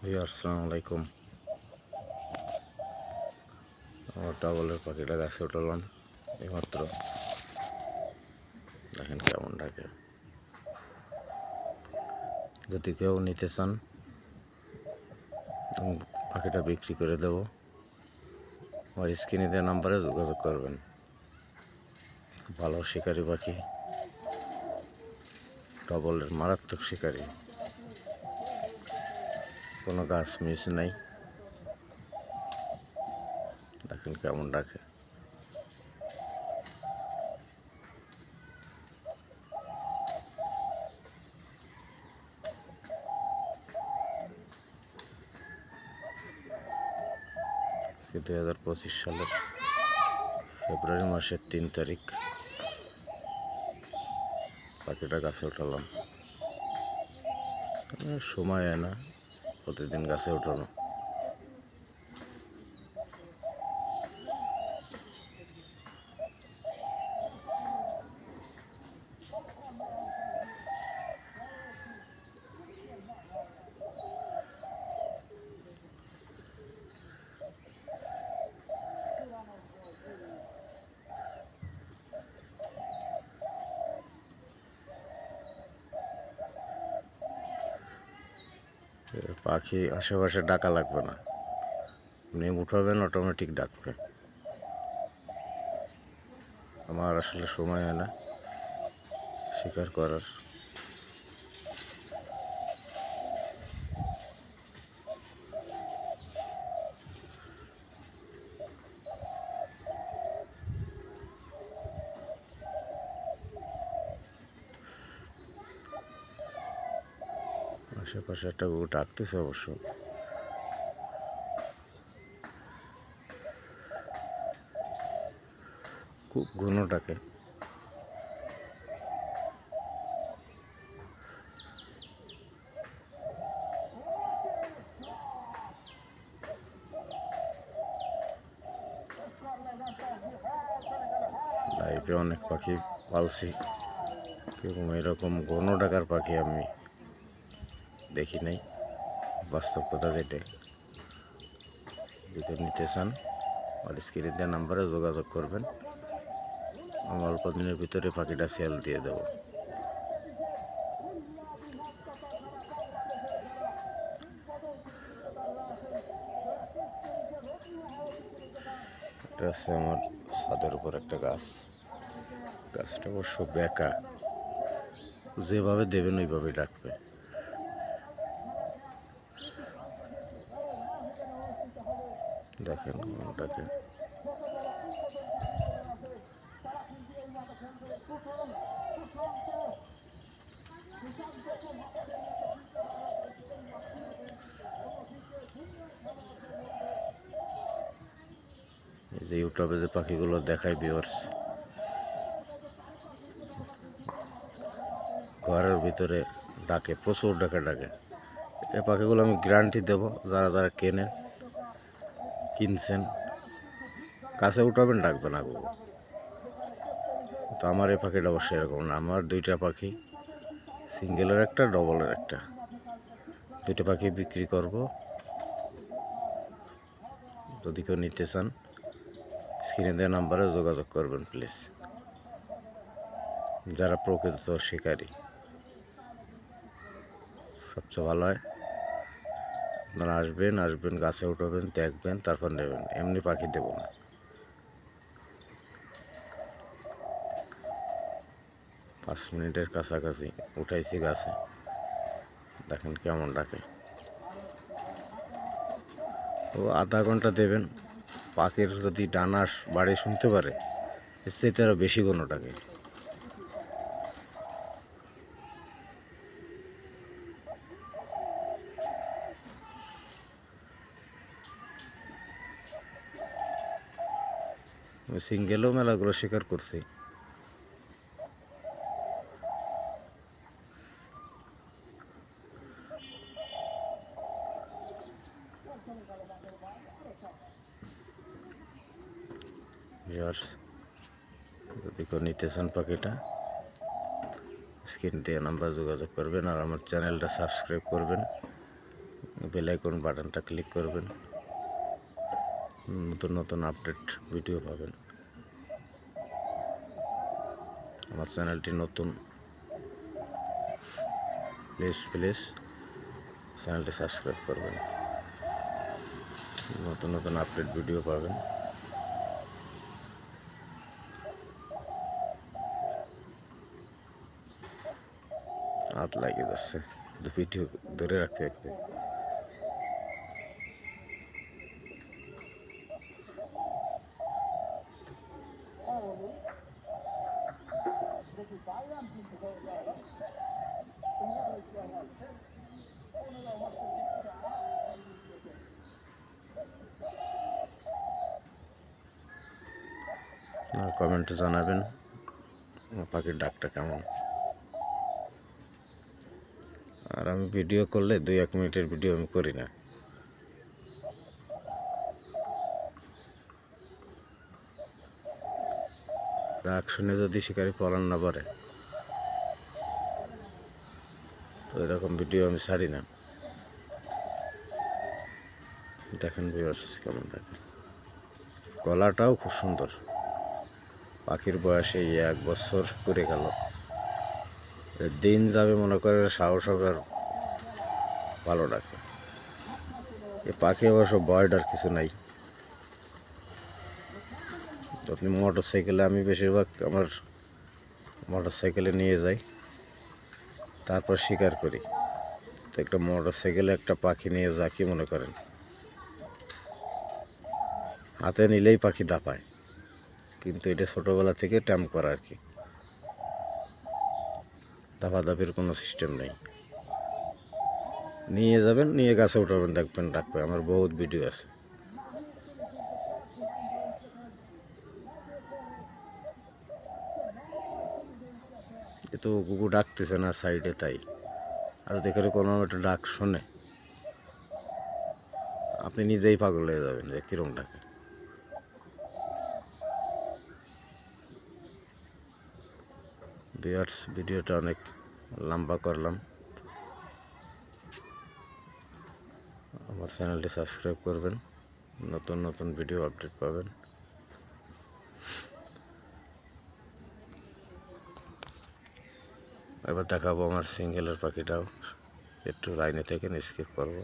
আসসালামু আলাইকুম। আমার টাবলের পাখিটা গাছে উঠালাম এইমাত্র। দেখেন কেমন ডাকে। যদি কেউ নিতে চান আমি পাখিটা বিক্রি করে দেব। আমার স্ক্রিনে দেওয়া নাম্বারে যোগাযোগ করবেন। ভালো শিকারি পাখি, টাবলের মারাত্মক শিকারি, কোনো গাছ মিস নাই। দেখেন কেমন ডাকে। আজকে 2025 সালের ফেব্রুয়ারি মাসের 3 তারিখ। পাখিটা গাছে উঠালাম। সময় হয় না প্রতিদিন গাছে উঠানো। পাখি আশেপাশে ডাকা লাগবে না, আপনি উঠাবেন অটোমেটিক ডাকবে। আমার আসলে সময় হয় না শিকার করার। আশেপাশে একটা ডাকতেছে অবশ্য। খুব ঘন ডাকে। লাইফে অনেক পাখি পালছি, এবং এরকম ঘন ডাকার পাখি আমি দেখি নাই। বাস্তব কথা যেটা, যদি নিতে চান আর স্ক্রিনে দেওয়া নাম্বারে যোগাযোগ করবেন। আমি অল্প দিনের ভিতরে পাখিটা সেল দিয়ে দেব। এটা আছে আমার ছাদের উপর একটা গাছ। গাছটা অবশ্য বেঁকা, যেভাবে দেবেন ওইভাবে ডাকবে। দেখেন ডাকে। এই যে ইউটিউবে যে পাখিগুলো দেখায় ভিউয়ার্স, ঘরের ভিতরে ডাকে, প্রচুর ডাকে। এই পাখিগুলো আমি গ্যারান্টি দেব, যারা যারা কিনছেন কাছে উঠাবেন, ডাকবেন না গো। তো আমার এই পাখিটা অবশ্যই এরকম না। আমার দুইটা পাখি, সিঙ্গেলের একটা, ডবলের একটা, দুইটা পাখি বিক্রি করব। যদি কেউ নিতে চান স্ক্রিনে দেওয়া নাম্বারে যোগাযোগ করবেন প্লিজ। যারা প্রকৃত শিকারী, সবচেয়ে ভালো হয় আপনারা আসবেন গাছে উঠাবেন, দেখবেন, তারপর নেবেন। এমনি পাখি দেব না। 5 মিনিটের কাছাকাছি উঠাইছি গাছে। দেখেন কেমন ডাকে। ও আধা ঘন্টা দেবেন। পাখির যদি ডানা বাড়ি শুনতে পারে, এর চাইতে আরও বেশি কোনো ডাকে। আমি সিঙ্গেলও মেলাগুলো শিকার করছি। যদি কেউ নিতে চান পাখিটা স্ক্রিন দিয়ে নাম্বার যোগাযোগ করবেন, আর আমার চ্যানেলটা সাবস্ক্রাইব করবেন। বেল আইকন বাটনটা ক্লিক করবেন, নতুন নতুন আপডেট ভিডিও পাবেন। আমার চ্যানেলটি নতুন, প্লিজ চ্যানেলটি সাবস্ক্রাইব করবেন, নতুন নতুন আপডেট ভিডিও পাবেন। হাত লাগিয়ে যাচ্ছে ভিডিও ধরে রাখতে রাখতে। কমেন্টে জানাবেন পাখির ডাকটা কেমন। আর আমি ভিডিও করলে 2-1 মিনিটের ভিডিও আমি করি না। ডাক শুনে যদি শিকারি পলান না পারে তো এরকম ভিডিও আমি ছাড়ি না। দেখেন ভিউয়ার্স কেমন ডাকে, গলাটাও খুব সুন্দর। পাখির বয়সে 1 বছর করে গেল, দিন যাবে মনে করে সাহস হবে আর ভালো ডাকে। এ পাখি অবশ্য ভয়ডার কিছু নাই। আপনি মোটর সাইকেলে, আমি বেশিরভাগ আমার মোটর সাইকেলে নিয়ে যাই, তারপর শিকার করি। তো একটা মোটর সাইকেলে একটা পাখি নিয়ে যা কি মনে করেন, হাতে নিলেই পাখি দাপায়। কিন্তু এটা ছোটোবেলা থেকে ট্যাম্প করা আর কি, দাপাদাপির কোনো সিস্টেম নেই। নিয়ে যাবেন, নিয়ে গাছে উঠাবেন, দেখবেন ডাকবে। আমার বহুত ভিডিও আছে। এ তো কুকুর ডাকতেছে না সাইডে, তাই আর দেখে কোনো একটা ডাক শোনে আপনি নিজেই পাগল হয়ে যাবেন যে কিরম ডাকে। ভিউয়ার্স ভিডিওটা অনেক লম্বা করলাম। আমার চ্যানেলটি সাবস্ক্রাইব করবেন, নতুন নতুন ভিডিও আপডেট পাবেন। এবার দেখাবো আমার সিঙ্গেলের পাখিটাও, একটু লাইনে থেকে স্কিপ করবো।